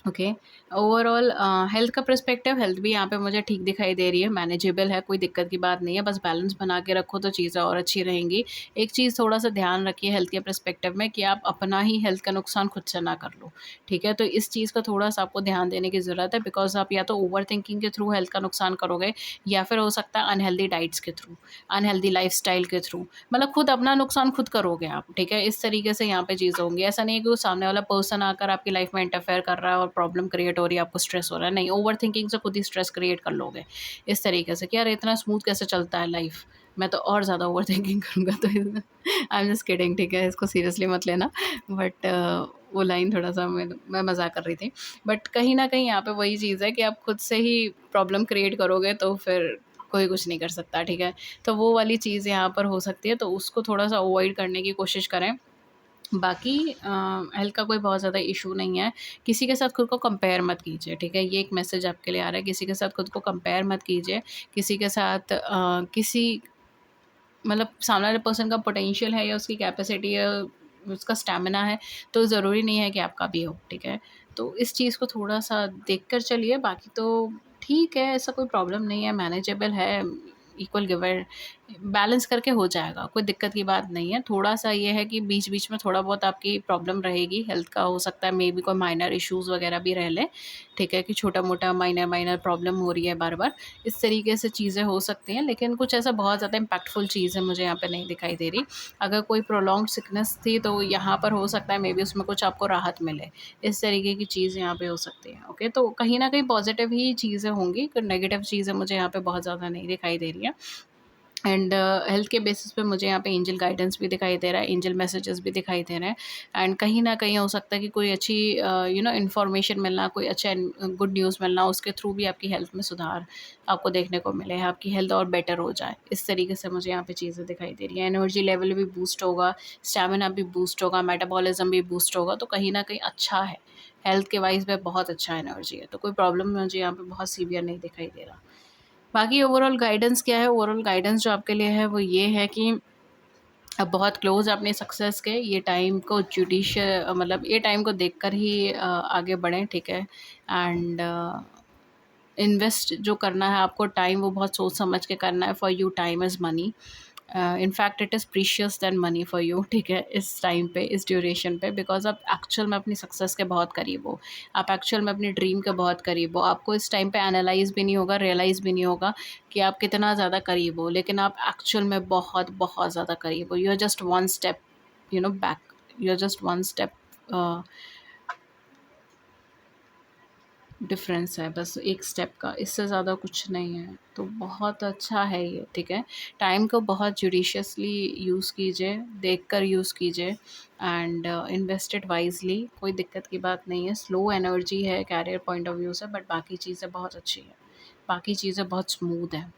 ओके। ओवरऑल हेल्थ का पर्सपेक्टिव, हेल्थ भी यहाँ पे मुझे ठीक दिखाई दे रही है, मैनेजेबल है, कोई दिक्कत की बात नहीं है, बस बैलेंस बना के रखो तो चीज़ें और अच्छी रहेंगी। एक चीज़ थोड़ा सा ध्यान रखिए हेल्थ के पर्सपेक्टिव में, कि आप अपना ही हेल्थ का नुकसान खुद से ना कर लो, ठीक है? तो इस चीज़ का थोड़ा सा आपको ध्यान देने की ज़रूरत है, बिकॉज आप या तो ओवर थिंकिंग के थ्रू हेल्थ का नुकसान करोगे, या फिर हो सकता है अनहेल्दी डाइट्स के थ्रू, अनहेल्दी लाइफ के थ्रू, मतलब खुद अपना नुकसान खुद करोगे आप, ठीक है? इस तरीके से यहाँ पे चीज़ें होंगी। ऐसा नहीं है कि वो सामने वाला पर्सन आकर आपकी लाइफ में इंटरफेयर कर रहा है और प्रॉब्लम क्रिएट हो रही है, आपको स्ट्रेस हो रहा है। नहीं, ओवर थिंकिंग से खुद ही स्ट्रेस क्रिएट कर लोगे इस तरीके से कि यार इतना स्मूथ कैसे चलता है लाइफ, मैं तो और ज़्यादा ओवर थिंकिंग करूँगा। तो आई एम जस्ट किडिंग, ठीक है? इसको सीरियसली मत लेना। बट वो लाइन थोड़ा-सा मैं मज़ाक कर रही थी। बट कहीं न कहीं यहाँ पे वही चीज़ है कि आप खुद से ही प्रॉब्लम क्रिएट करोगे तो फिर कोई कुछ नहीं कर सकता, ठीक है? तो वो वाली चीज़ यहाँ पर हो सकती है, तो उसको थोड़ा-सा अवॉइड करने की कोशिश करें। बाकी हेल्थ का कोई बहुत ज़्यादा इशू नहीं है। किसी के साथ खुद को कंपेयर मत कीजिए, ठीक है? ये एक मैसेज आपके लिए आ रहा है, किसी के साथ खुद को कंपेयर मत कीजिए। किसी के साथ किसी मतलब सामने वाले पर्सन का पोटेंशियल है, या उसकी कैपेसिटी है, उसका स्टैमिना है, तो ज़रूरी नहीं है कि आपका भी हो, ठीक है? तो इस चीज़ को थोड़ा-सा देख कर चलिए, बाकी तो ठीक है, ऐसा कोई प्रॉब्लम नहीं है, मैनेजेबल है, इक्वल गिवर बैलेंस करके हो जाएगा, कोई दिक्कत की बात नहीं है। थोड़ा-सा ये है कि बीच-बीच में थोड़ा बहुत आपकी प्रॉब्लम रहेगी, हेल्थ का हो सकता है, मेबी कोई माइनर इश्यूज़ वगैरह भी रह लें, ठीक है? कि छोटा-मोटा, माइनर-माइनर प्रॉब्लम हो रही है बार-बार, इस तरीके से चीज़ें हो सकती हैं, लेकिन कुछ ऐसा बहुत ज़्यादा इम्पैक्टफुल चीज़ है मुझे यहाँ पे नहीं दिखाई दे रही। अगर कोई प्रोलॉन्ग्ड सिकनेस थी तो यहाँ पर हो सकता है मेबी उसमें कुछ आपको राहत मिले, इस तरीके की चीज़ यहाँ पे हो सकती है, ओके? तो कहीं न कहीं पॉज़िटिव ही चीज़ें होंगी, कोई नेगेटिव चीज़ें मुझे यहाँ पे बहुत ज़्यादा नहीं दिखाई दे रही हैं। एंड हेल्थ के बेसिस पे मुझे यहाँ पे एंजल गाइडेंस भी दिखाई दे रहा है, एंजल मैसेजेस भी दिखाई दे रहे हैं। एंड कहीं न कहीं हो सकता है कि कोई अच्छी इन्फॉर्मेशन मिलना, कोई अच्छा गुड न्यूज़ मिलना, उसके थ्रू भी आपकी हेल्थ में सुधार आपको देखने को मिले, आपकी हेल्थ और बेटर हो जाए। इस तरीके से मुझे यहाँ पे चीज़ें दिखाई दे रही हैं। एनर्जी लेवल भी बूस्ट होगा, स्टैमिना भी बूस्ट होगा, मेटाबॉलिज़्म भी बूस्ट होगा, तो कहीं न कहीं अच्छा है। हेल्थ के वाइज़ में बहुत अच्छा एनर्जी है, तो कोई प्रॉब्लम मुझे यहाँ पे बहुत सीवियर नहीं दिखाई दे रहा। बाकी ओवरऑल गाइडेंस क्या है? ओवरऑल गाइडेंस जो आपके लिए है वो ये है कि अब बहुत क्लोज़ है अपने सक्सेस के, ये टाइम को मतलब ये टाइम को देखकर ही आगे बढ़ें, ठीक है? एंड इन्वेस्ट जो करना है आपको टाइम, वो बहुत सोच समझ के करना है। For you time is money, in fact it is precious than money for you, ठीक है? इस टाइम पे, इस ड्यूरेशन पे, बिकॉज़ आप एक्चुअल में अपनी सक्सेस के बहुत करीब हो, आप एक्चुअल में अपनी ड्रीम के बहुत करीब हो। आपको इस टाइम पे एनालाइज़ भी नहीं होगा, रियलाइज़ भी नहीं होगा कि आप कितना ज़्यादा करीब हो, लेकिन आप एक्चुअल में बहुत, बहुत ज़्यादा करीब हो। You are just one step back, you are just one step difference है बस एक स्टेप का, इससे ज़्यादा कुछ नहीं है। तो बहुत अच्छा है ये, ठीक है। टाइम को बहुत जुडिशियसली यूज़ कीजिए, देखकर यूज़ कीजिए एंड इन्वेस्टेड वाइज़ली, कोई दिक्कत की बात नहीं है। स्लो एनर्जी है कैरियर पॉइंट ऑफ व्यू से, बट बाकी चीज़ें बहुत अच्छी हैं, बाकी चीज़ें बहुत स्मूथ हैं।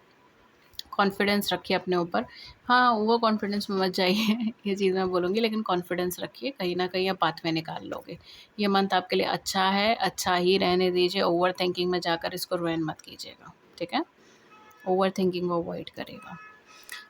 कॉन्फिडेंस रखिए अपने ऊपर। हाँ, ओवर कॉन्फिडेंस में मत जाइए ये चीज़ मैं बोलूँगी, लेकिन कॉन्फिडेंस रखिए, कहीं न कहीं आप पाथवे निकाल लोगे। ये मंथ आपके लिए अच्छा है, अच्छा ही रहने दीजिए, ओवर थिंकिंग में जाकर इसको रुइन मत कीजिएगा, ठीक है? ओवर थिंकिंग को अवॉइड करेगा।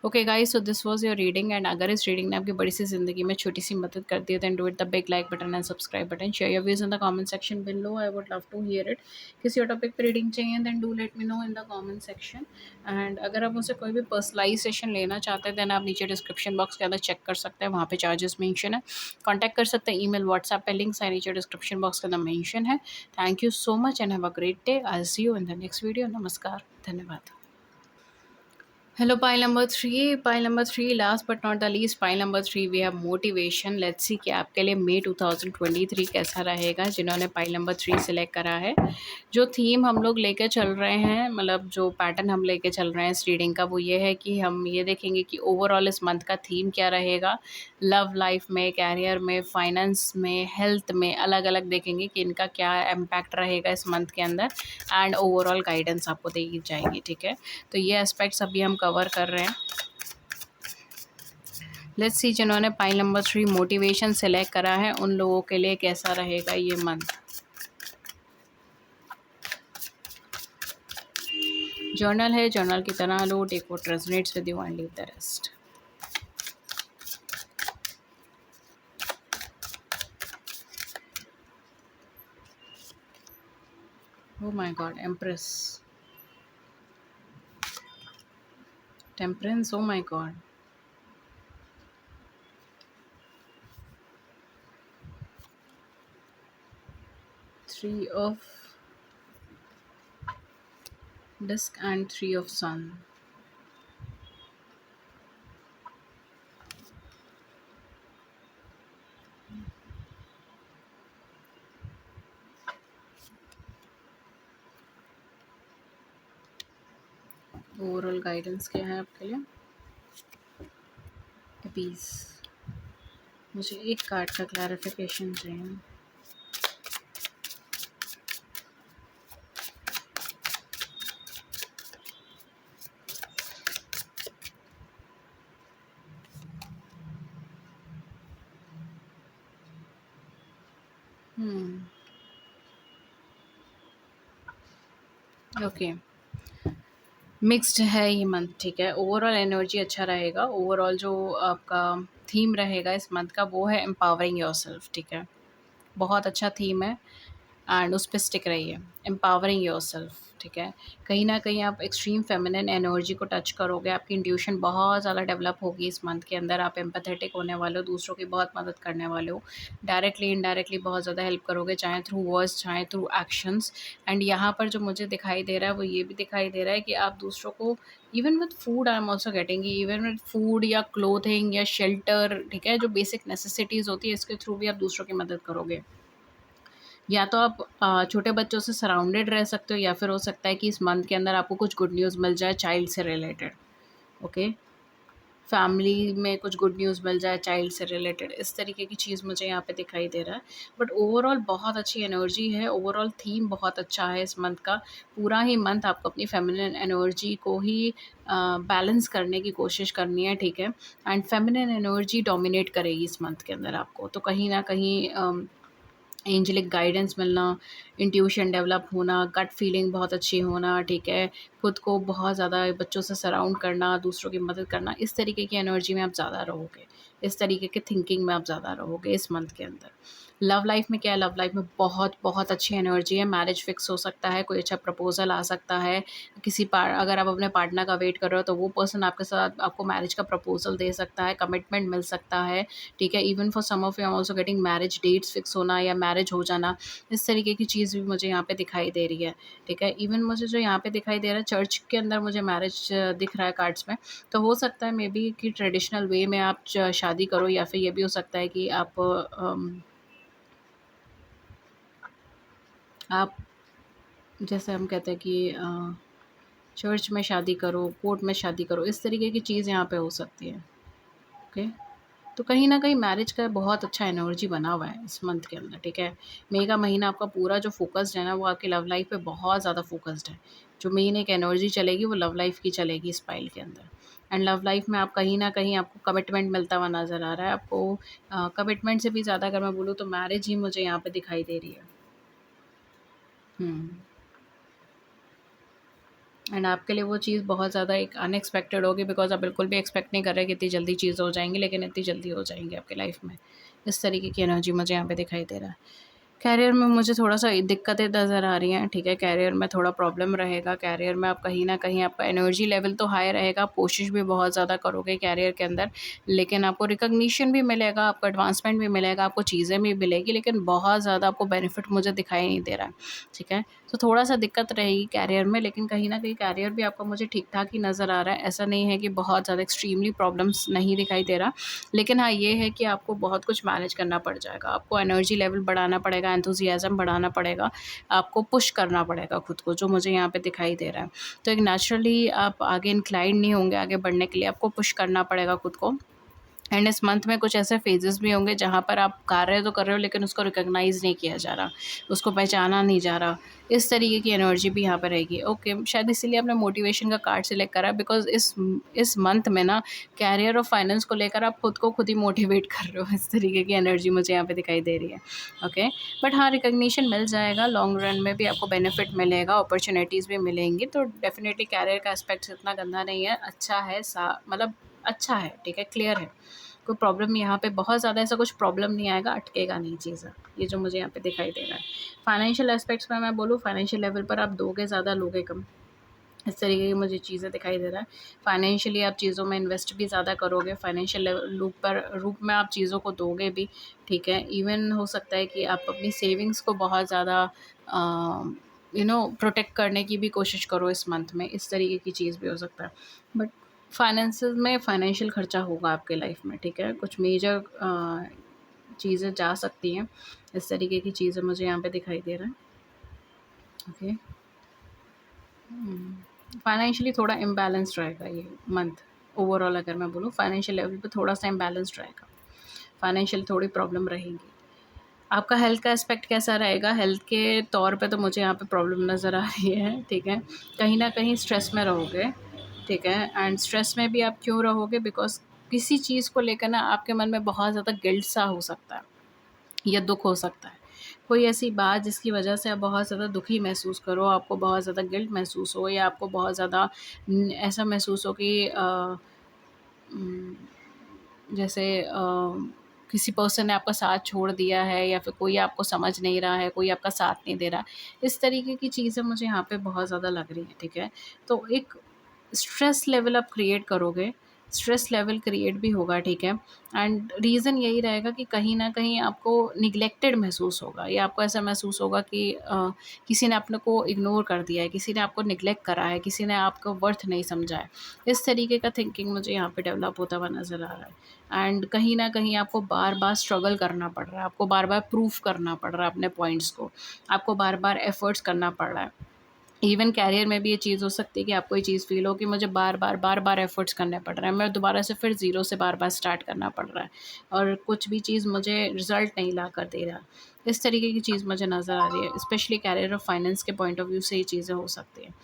Okay guys, so this was your reading and अगर इस रीडिंग ने आपकी बड़ी सी ज़िंदगी में छोटी सी मदद कर दी है, then do it the big like button and subscribe button, share your views in the comment section below, I would love to hear it. किसी और टॉपिक पे रीडिंग चाहिए then do let me know in the comment section. And अगर आप मुझसे कोई भी personalise session लेना चाहते हैं, देन आप नीचे डिस्क्रिप्शन बॉक्स के अंदर चेक कर सकते हैं, वहाँ पे चार्जेस मेंशन है। कॉन्टैक्ट कर सकते हैं, ईमेल व्हाट्सएप पे लिंक्स है नीचे डिस्क्रिप्शन बॉक्स के अंदर मेंशन है। Thank you so much and have a great day. I see you in the next video. नमस्कार, धन्यवाद। Hello, pile number three, last but not the least, pile number three we have motivation. Let's see कि आपके लिए मई 2023 कैसा रहेगा, जिन्होंने pile number three select करा है। जो थीम हम लोग लेकर चल रहे हैं, मतलब जो पैटर्न हम लेके चल रहे हैं इस रीडिंग का, वो ये है कि हम ये देखेंगे कि ओवरऑल इस मंथ का थीम क्या रहेगा। लव लाइफ में, कैरियर में, फाइनेंस में, हेल्थ में, अलग अलग देखेंगे कि इनका क्या इम्पैक्ट रहेगा इस मंथ के अंदर, एंड ओवरऑल गाइडेंस आपको दी जाएगी, ठीक है। तो ये एस्पेक्ट्स अभी हम कवर कर रहे हैं। लेट्स सी जिन्होंने pile number three motivation select करा है, उन लोगों के लिए कैसा रहेगा ये मंथ। जर्नल है, जर्नल की तरह लो, take what resonates with you and leave the rest. Oh my god, Empress. Temperance, oh my god. Three of disc and three of sun. Overall guidance क्या है आपके लिए? पीस। मुझे एक कार्ड का क्लैरिफिकेशन चाहिए। ओके, मिक्स्ड है ये मंथ, ठीक है। ओवरऑल एनर्जी अच्छा रहेगा। ओवरऑल जो आपका थीम रहेगा इस मंथ का, वो है एम्पावरिंग योरसेल्फ, ठीक है। बहुत अच्छा थीम है एंड उस पे स्टिक रहिए। एम्पावरिंग योरसेल्फ, ठीक है। कहीं न कहीं आप एक्सट्रीम फेमिनिन एनर्जी को टच करोगे, आपकी इंट्यूशन बहुत ज़्यादा डेवलप होगी इस मंथ के अंदर। आप एम्पैथेटिक होने वाले हो, दूसरों की बहुत मदद करने वाले हो। डायरेक्टली, इनडायरेक्टली बहुत ज़्यादा हेल्प करोगे, चाहे थ्रू वर्ड्स, चाहे थ्रू एक्शंस। एंड यहाँ पर जो मुझे दिखाई दे रहा है, वो ये भी दिखाई दे रहा है कि आप दूसरों को even with food, I am also getting, even with food या क्लोथिंग या शेल्टर, ठीक है, जो बेसिक नेसेसिटीज़ होती है, इसके थ्रू भी आप दूसरों की मदद करोगे। या तो आप छोटे बच्चों से सराउंडेड रह सकते हो, या फिर हो सकता है कि इस मंथ के अंदर आपको कुछ गुड न्यूज़ मिल जाए चाइल्ड से रिलेटेड, ओके। फैमिली में कुछ गुड न्यूज़ मिल जाए चाइल्ड से रिलेटेड, इस तरीके की चीज़ मुझे यहाँ पे दिखाई दे रहा है। बट ओवरऑल बहुत अच्छी एनर्जी है, ओवरऑल थीम बहुत अच्छा है इस मंथ का। पूरा ही मंथ आपको अपनी फेमिनिन एनर्जी को ही बैलेंस करने की कोशिश करनी है, ठीक है। एंड फेमिनिन एनर्जी डोमिनेट करेगी इस मंथ के अंदर आपको, तो कहीं ना कहीं एंजेलिक गाइडेंस मिलना, इंट्यूशन डेवलप होना, गट फीलिंग बहुत अच्छी होना, ठीक है। खुद को बहुत ज़्यादा बच्चों से सराउंड करना, दूसरों की मदद करना, इस तरीके की एनर्जी में आप ज़्यादा रहोगे, इस तरीके के थिंकिंग में आप ज़्यादा रहोगे इस मंथ के अंदर। लव लाइफ में क्या है? लव लाइफ में बहुत बहुत अच्छी एनर्जी है। मैरिज फिक्स हो सकता है, कोई अच्छा प्रपोजल आ सकता है। अगर आप अपने पार्टनर का वेट कर रहे हो, तो वो पर्सन आपके साथ आपको मैरिज का प्रपोजल दे सकता है, कमिटमेंट मिल सकता है, ठीक है। Even for some of you I am also getting marriage dates fix होना या मैरिज हो जाना, इस तरीके की चीज़ भी मुझे यहाँ पे दिखाई दे रही है, ठीक है। इवन मुझे जो यहाँ पे दिखाई दे रहा है, चर्च के अंदर मुझे मैरिज दिख रहा है कार्ड्स में। तो हो सकता है मे बी कि ट्रेडिशनल वे में आप शादी करो, या फिर ये भी हो सकता है कि आप जैसे हम कहते हैं कि चर्च में शादी करो, कोर्ट में शादी करो, इस तरीके की चीज़ यहाँ पे हो सकती है। ओके। तो कहीं न कहीं मैरिज का बहुत अच्छा एनर्जी बना हुआ है इस मंथ के अंदर, ठीक है? मई का महीना आपका पूरा जो फ़ोकस्ड है ना, वो आपकी लव लाइफ़ पे बहुत ज़्यादा फ़ोकस्ड है। जो मेन एक एनर्जी चलेगी, वो लव लाइफ़ की चलेगी इस पाइल के अंदर। एंड लव लाइफ़ में आप कहीं न कहीं आपको कमिटमेंट मिलता हुआ नज़र आ रहा है। आपको कमिटमेंट से भी ज़्यादा अगर मैं बोलूँ तो मैरिज ही मुझे यहाँ पे दिखाई दे रही है। हुँ। एंड आपके लिए वो चीज़ बहुत ज़्यादा एक अनएक्सपेक्टेड होगी, बिकॉज़ आप बिल्कुल भी एक्सपेक्ट नहीं कर रहे कि इतनी जल्दी चीज़ हो जाएँगी, लेकिन इतनी जल्दी हो जाएँगी आपकी लाइफ़ में। इस तरीके की एनर्जी मुझे यहाँ पे दिखाई दे रहा है। करियर में मुझे थोड़ा-सा दिक्कतें नज़र आ रही हैं, ठीक है? करियर में थोड़ा प्रॉब्लम रहेगा, करियर में आप कहीं न कहीं आपका एनर्जी लेवल तो हाई रहेगा, आप कोशिश भी बहुत ज़्यादा करोगे करियर के अंदर, लेकिन आपको रिकॉग्निशन भी मिलेगा, आपको एडवांसमेंट भी मिलेगा, आपको चीज़ें भी मिलेगी, लेकिन बहुत ज़्यादा आपको बेनिफिट मुझे दिखाई नहीं दे रहा है, ठीक है? तो थोड़ा-सा दिक्कत रहेगी करियर में, लेकिन कहीं न कहीं करियर भी आपका मुझे ठीक-ठाक ही नज़र आ रहा है। ऐसा नहीं है कि बहुत ज़्यादा एक्सट्रीमली प्रॉब्लम्स नहीं दिखाई दे रहा, लेकिन हाँ, ये है कि आपको बहुत कुछ मैनेज करना पड़ जाएगा। आपको एनर्जी लेवल बढ़ाना पड़ेगा, एंथुसियाज़्म बढ़ाना पड़ेगा, आपको पुश करना पड़ेगा खुद को, जो मुझे यहाँ पे दिखाई दे रहा है। तो एक नेचुरली आप आगे इंक्लाइंड नहीं होंगे आगे बढ़ने के लिए, आपको पुश करना पड़ेगा खुद को। एंड इस मंथ में कुछ ऐसे फेजेस भी होंगे जहाँ पर आप कार्य तो कर रहे हो, लेकिन उसको रिकॉग्नाइज़ नहीं किया जा रहा, उसको पहचाना नहीं जा रहा। इस तरीके की एनर्जी भी यहाँ पर रहेगी। ओके, शायद इसीलिए आपने मोटिवेशन का कार्ड सिलेक्ट करा, बिकॉज़ इस मंथ में ना करियर और फाइनेंस को लेकर आप खुद को खुद ही मोटिवेट कर रहे हो। इस तरीके की एनर्जी मुझे यहाँ पे दिखाई दे रही है। ओके, बट हाँ, रिकॉग्निशन मिल जाएगा, लॉन्ग रन में भी आपको बेनिफिट मिलेगा, अपॉर्च्युनिटीज़ भी मिलेंगी। तो डेफ़िनेटली करियर का एस्पेक्ट इतना गंदा नहीं है, अच्छा है, मतलब अच्छा है, ठीक है, क्लियर है। कोई प्रॉब्लम यहाँ पे बहुत ज़्यादा ऐसा कुछ प्रॉब्लम नहीं आएगा, अटकेगा नहीं चीज़ें, ये जो मुझे यहाँ पे दिखाई दे रहा है। फाइनेंशियल एस्पेक्ट्स में मैं बोलूँ, फाइनेंशियल लेवल पर आप दोगे ज़्यादा, लोगे कम, इस तरीके की मुझे चीज़ें दिखाई दे रहा है। फाइनेंशियली आप चीज़ों में इन्वेस्ट भी ज़्यादा करोगे, फाइनेंशियल लेवल रूप में आप चीज़ों को दोगे भी, ठीक है। इवन हो सकता है कि आप अपनी सेविंग्स को बहुत ज़्यादा प्रोटेक्ट करने की भी कोशिश करो इस मंथ में, इस तरीके की चीज़ भी हो सकता है। बट फाइनेंसेस में फाइनेंशियल खर्चा होगा आपके लाइफ में, ठीक है। कुछ मेजर चीज़ें जा सकती हैं, इस तरीके की चीज़ें मुझे यहाँ पे दिखाई दे रहा है। ओके। फाइनेंशियली थोड़ा इम्बैलेंस्ड रहेगा ये मंथ। ओवरऑल अगर मैं बोलूँ, फाइनेंशियल लेवल पे थोड़ा-सा इम्बैलेंस्ड रहेगा। फाइनेंशियल थोड़ी प्रॉब्लम रहेगी। आपका हेल्थ का एस्पेक्ट कैसा रहेगा? हेल्थ के तौर पे तो मुझे यहाँ पे प्रॉब्लम नज़र आ रही है, ठीक है। कहीं न कहीं स्ट्रेस में रहोगे, ठीक है। एंड स्ट्रेस में भी आप क्यों रहोगे? बिकॉज़ किसी चीज़ को लेकर ना आपके मन में बहुत ज़्यादा गिल्ट सा हो सकता है, या दुःख हो सकता है। कोई ऐसी बात जिसकी वजह से आप बहुत ज़्यादा दुखी महसूस करो, आपको बहुत ज़्यादा गिल्ट महसूस हो, या आपको बहुत ज़्यादा ऐसा महसूस हो कि उम, जैसे किसी पर्सन ने आपका साथ छोड़ दिया है, या फिर कोई आपको समझ नहीं रहा है, कोई आपका साथ नहीं दे रहा। इस तरीके की चीज़ें मुझे यहाँ पे बहुत ज़्यादा लग रही हैं, ठीक है। तो एक स्ट्रेस लेवल आप क्रिएट करोगे, स्ट्रेस लेवल क्रिएट भी होगा, ठीक है। एंड रीज़न यही रहेगा कि कहीं न कहीं आपको निग्लेक्टेड महसूस होगा, या आपको ऐसा महसूस होगा कि किसी ने अपने को इग्नोर कर दिया है, किसी ने आपको निग्लेक्ट करा है, किसी ने आपका वर्थ नहीं समझा है। इस तरीके का थिंकिंग मुझे यहाँ पे डेवलप होता हुआ नज़र आ रहा है। एंड कहीं न कहीं आपको बार-बार स्ट्रगल करना पड़ रहा है, आपको बार-बार प्रूफ करना पड़ रहा है अपने पॉइंट्स को, आपको बार-बार एफर्ट्स करना पड़ रहा है। इवन करियर में भी ये चीज़ हो सकती है कि आपको ये चीज़ फ़ील हो कि मुझे बार-बार एफ़र्ट्स करने पड़ रहे हैं। मैं दोबारा से फिर ज़ीरो से बार-बार स्टार्ट करना पड़ रहा है, और कुछ भी चीज़ मुझे रिज़ल्ट नहीं ला कर दे रहा। इस तरीके की चीज़ मुझे नज़र आ रही है। स्पेशली करियर और फाइनेंस के पॉइंट ऑफ व्यू से ये चीज़ें हो सकती हैं।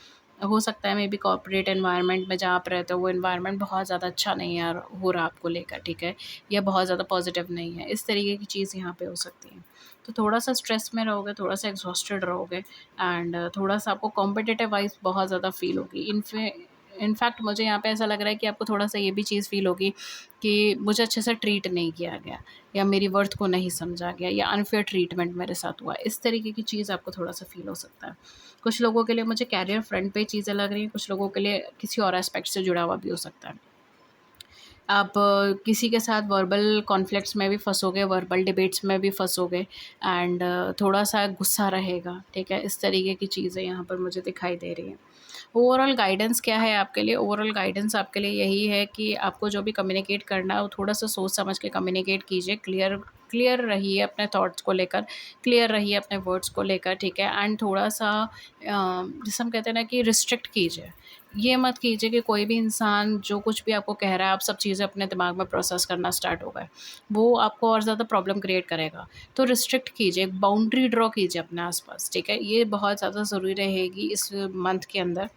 हो सकता है मेबी कॉर्पोरेट एनवायरनमेंट में जहाँ आप रहते हो, वो एनवायरनमेंट बहुत ज़्यादा अच्छा नहीं है और हो रहा आपको लेकर, ठीक है? या बहुत ज़्यादा पॉज़िटिव नहीं है। इस तरीके की चीज़ यहाँ पे हो सकती है। तो थोड़ा-सा स्ट्रेस में रहोगे, थोड़ा-सा एग्ज़ॉस्टेड रहोगे, एंड थोड़ा-सा आपको कॉम्पिटिटिव वाइज़ बहुत ज़्यादा फ़ील होगी। इनफैक्ट मुझे यहाँ पे ऐसा लग रहा है कि आपको थोड़ा-सा ये भी चीज़ फ़ील होगी कि मुझे अच्छे से ट्रीट नहीं किया गया, या मेरी वर्थ को नहीं समझा गया, या अनफ़ेयर ट्रीटमेंट मेरे साथ हुआ। इस तरीके की चीज़ आपको थोड़ा-सा फ़ील हो सकता है। कुछ लोगों के लिए मुझे करियर फ्रंट पे चीज़ें लग रही हैं, कुछ लोगों के लिए किसी और एस्पेक्ट से जुड़ा हुआ भी हो सकता है। आप किसी के साथ वर्बल कॉन्फ्लिक्ट्स में भी फँसोगे, वर्बल डिबेट्स में भी फँसोगे, एंड थोड़ा-सा गुस्सा रहेगा, ठीक है? इस तरीके की चीज़ें यहाँ पर मुझे दिखाई दे रही हैं। ओवरऑल गाइडेंस क्या है आपके लिए? ओवरऑल गाइडेंस आपके लिए यही है कि आपको जो भी कम्युनिकेट करना है, वो थोड़ा-सा सोच समझ के कम्युनिकेट कीजिए, क्लियर क्लियर रहिए अपने थॉट्स को लेकर, क्लियर रहिए अपने वर्ड्स को लेकर, ठीक है। एंड थोड़ा सा जैसे हम कहते हैं ना कि रिस्ट्रिक्ट कीजिए, ये मत कीजिए कि कोई भी इंसान जो कुछ भी आपको कह रहा है आप सब चीज़ें अपने दिमाग में प्रोसेस करना स्टार्ट हो गए, वो आपको और ज़्यादा प्रॉब्लम क्रिएट करेगा। तो रिस्ट्रिक्ट कीजिए, एक बाउंड्री ड्रॉ कीजिए अपने आसपास, ठीक है। ये बहुत ज़्यादा ज़रूरी रहेगी इस मंथ के अंदर।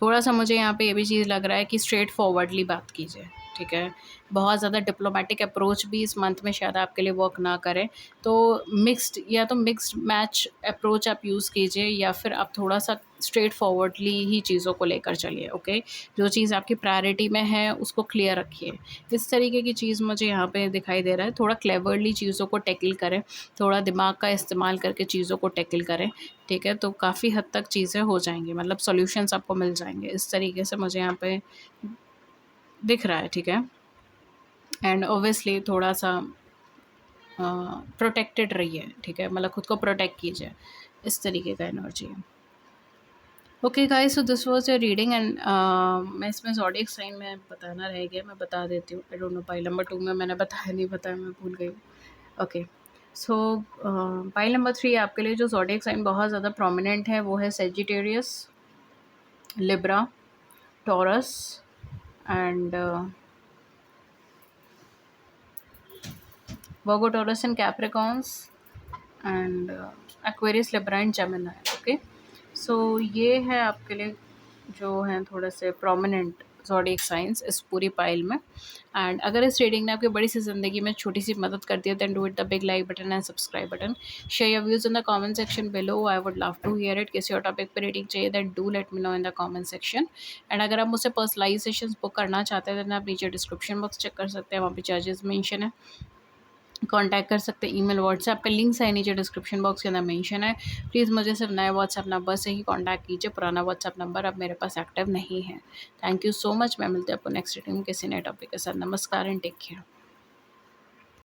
थोड़ा-सा मुझे यहाँ पे ये भी चीज़ लग रहा है कि स्ट्रेट फॉरवर्डली बात कीजिए, ठीक है। बहुत ज़्यादा डिप्लोमैटिक अप्रोच भी इस मंथ में शायद आपके लिए वर्क ना करे, तो मिक्स्ड या तो मिक्स्ड मैच अप्रोच आप यूज़ कीजिए या फिर आप थोड़ा-सा स्ट्रेट फॉरवर्डली ही चीज़ों को लेकर चलिए, ओके। जो चीज़ आपकी प्रायोरिटी में है उसको क्लियर रखिए। इस तरीके की चीज़ मुझे यहाँ पे दिखाई दे रहा है। थोड़ा क्लेवरली चीज़ों को टैकल करें, थोड़ा दिमाग का इस्तेमाल करके चीज़ों को टैकल करें, ठीक है, तो काफ़ी हद तक चीज़ें हो जाएँगी, मतलब सॉल्यूशंस आपको मिल जाएँगे। इस तरीके से मुझे यहाँ पे दिख रहा है, ठीक है। एंड ऑब्वियसली थोड़ा-सा प्रोटेक्टेड रहिए, ठीक है, मतलब खुद को प्रोटेक्ट कीजिए, इस तरीके का एनर्जी है। Okay guys, so this was your reading and मैं इसमें ज़ोडिएक साइन में बताना रह गया, मैं बता देती हूँ। I don't know pile number 2 में मैंने बताया नहीं बताया, मैं भूल गई हूँ। ओके, सो पाइल नंबर 3 आपके लिए जो ज़ोडिएक साइन बहुत ज़्यादा प्रोमिनेंट है वो है Sagittarius, Libra, Taurus and Virgo, Taurus and Capricorns and Aquarius, Libra and Gemini, okay. So ये है आपके लिए जो हैं थोड़े से प्रोमिनेंट ज़ोडिएक साइंस इस पूरी पाइल में। एंड अगर इस रीडिंग ने आपकी बड़ी सी ज़िंदगी में छोटी सी मदद कर दी है, then do it the big like button and subscribe button. Share your views in the comment section below, I would love to hear it. किसी और टॉपिक पर रीडिंग चाहिए that do let me know in the comment section. And अगर आप मुझसे personalise sessions book करना चाहते हैं, देन आप नीचे डिस्क्रिप्शन बॉक्स चेक कर सकते हैं, वहाँ पे चार्जेस मेंशन है, कांटेक्ट कर सकते हैं। ईमेल, व्हाट्सएप का लिंक्स है नीचे डिस्क्रिप्शन बॉक्स के अंदर मेंशन है। प्लीज़ मुझे सिर्फ नए व्हाट्सएप नंबर से ही कांटेक्ट कीजिए, पुराना व्हाट्सएप नंबर अब मेरे पास एक्टिव नहीं है। Thank you so much. मैं मिलती हूँ आपको नेक्स्ट रीडिंग में किसी नए टॉपिक के साथ। नमस्कार एंड टेक केयर।